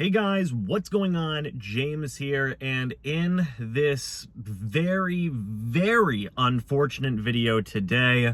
Hey guys, what's going on? James here, and in this very unfortunate video today,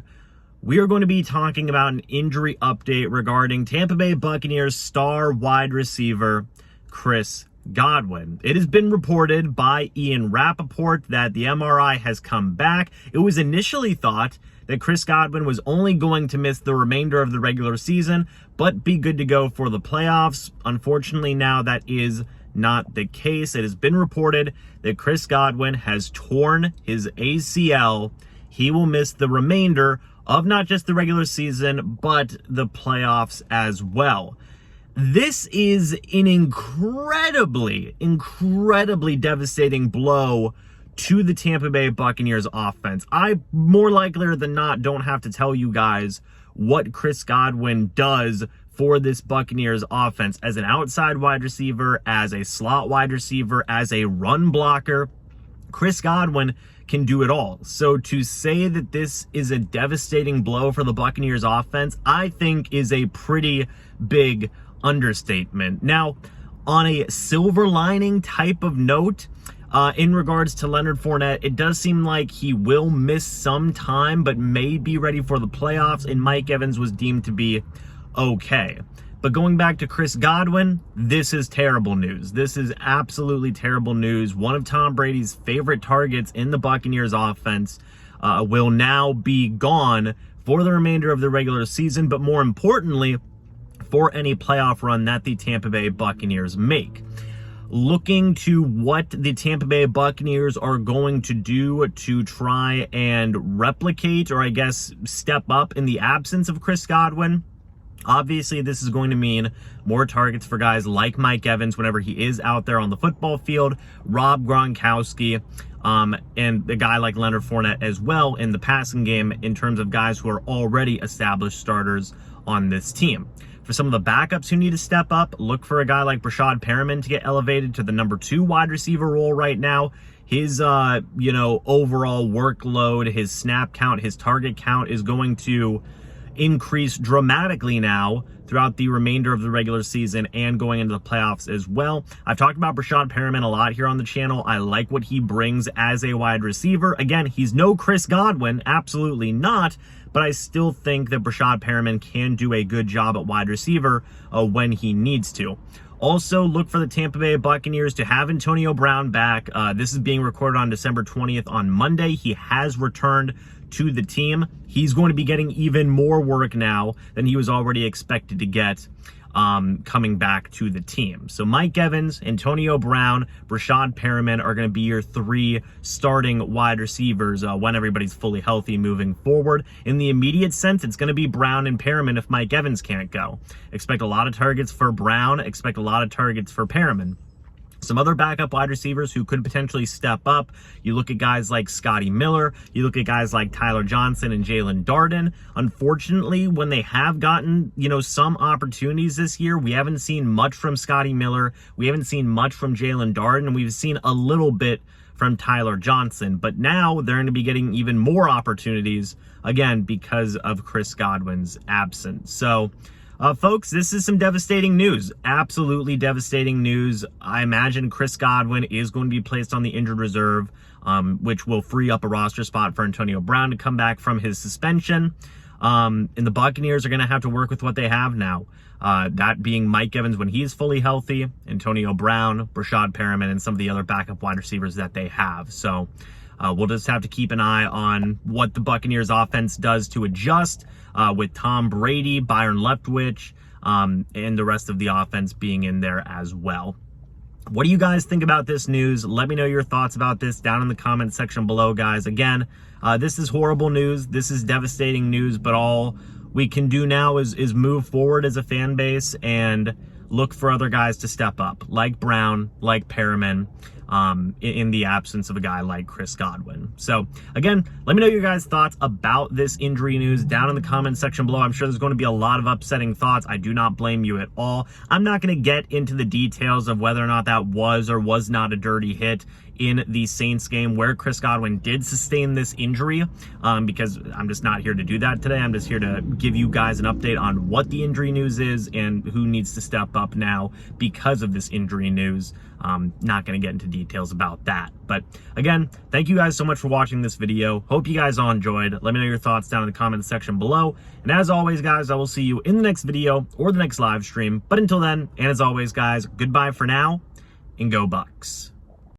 we are going to be talking about an injury update regarding Tampa Bay Buccaneers star wide receiver Chris Godwin. It has been reported by Ian Rappaport that the MRI has come back. It was initially thought that Chris Godwin was only going to miss the remainder of the regular season, but be good to go for the playoffs. Unfortunately, now that is not the case. It has been reported that Chris Godwin has torn his ACL. He will miss the remainder of not just the regular season, but the playoffs as well. This is an incredibly devastating blow to the Tampa Bay Buccaneers offense. I, more likelier than not, don't have to tell you guys what Chris Godwin does for this Buccaneers offense as an outside wide receiver, as a slot wide receiver, as a run blocker. Chris Godwin can do it all. So to say that this is a devastating blow for the Buccaneers offense, I think is a pretty big understatement. Now, on a silver lining type of note, in regards to Leonard Fournette, it does seem like he will miss some time, but may be ready for the playoffs, and Mike Evans was deemed to be okay. But going back to Chris Godwin, this is terrible news. This is absolutely terrible news. One of Tom Brady's favorite targets in the Buccaneers offense will now be gone for the remainder of the regular season, but more importantly, for any playoff run that the Tampa Bay Buccaneers make. Looking to what the Tampa Bay Buccaneers are going to do to try and replicate, or I guess step up in the absence of Chris Godwin. Obviously, this is going to mean more targets for guys like Mike Evans whenever he is out there on the football field, Rob Gronkowski, and a guy like Leonard Fournette as well in the passing game in terms of guys who are already established starters on this team. For some of the backups who need to step up, look for a guy like Breshad Perriman to get elevated to the number 2 wide receiver role right now. His, overall workload, his snap count, his target count is going to increase dramatically now throughout the remainder of the regular season and going into the playoffs as well. I've talked about Breshad Perriman a lot here on the channel. I like what he brings as a wide receiver. Again, he's no Chris Godwin, absolutely not, but I still think that Breshad Perriman can do a good job at wide receiver when he needs to. Also, look for the Tampa Bay Buccaneers to have Antonio Brown back. This is being recorded on December 20th on Monday. He has returned to the team. He's going to be getting even more work now than he was already expected to get coming back to the team. So Mike Evans, Antonio Brown, Breshad Perriman are going to be your 3 starting wide receivers when everybody's fully healthy moving forward. In the immediate sense, it's going to be Brown and Perriman if Mike Evans can't go. Expect a lot of targets for Brown, expect a lot of targets for Perriman. Some other backup wide receivers who could potentially step up. You look at guys like Scotty Miller. You look at guys like Tyler Johnson and Jalen Darden. Unfortunately, when they have gotten, some opportunities this year, we haven't seen much from Scotty Miller. We haven't seen much from Jalen Darden. We've seen a little bit from Tyler Johnson. But now they're going to be getting even more opportunities, again, because of Chris Godwin's absence. So, folks, this is some devastating news. Absolutely devastating news. I imagine Chris Godwin is going to be placed on the injured reserve, which will free up a roster spot for Antonio Brown to come back from his suspension. And the Buccaneers are going to have to work with what they have now. That being Mike Evans when he's fully healthy, Antonio Brown, Breshad Perriman, and some of the other backup wide receivers that they have. So we'll just have to keep an eye on what the Buccaneers offense does to adjust with Tom Brady, Byron Leftwich, and the rest of the offense being in there as well. What do you guys think about this news? Let me know your thoughts about this down in the comment section below, guys. Again, this is horrible news. This is devastating news, but all we can do now is move forward as a fan base and look for other guys to step up, like Brown, like Perriman, in the absence of a guy like Chris Godwin. So again, let me know your guys' thoughts about this injury news down in the comment section below. I'm sure there's going to be a lot of upsetting thoughts. I do not blame you at all. I'm not going to get into the details of whether or not that was or was not a dirty hit in the Saints game where Chris Godwin did sustain this injury, because I'm just not here to do that today. I'm just here to give you guys an update on what the injury news is and who needs to step up now because of this injury news. Not going to get into details about that. But again, thank you guys so much for watching this video. Hope you guys all enjoyed. Let me know your thoughts down in the comment section below. And as always, guys, I will see you in the next video or the next live stream. But until then, and as always, guys, goodbye for now and go Bucs.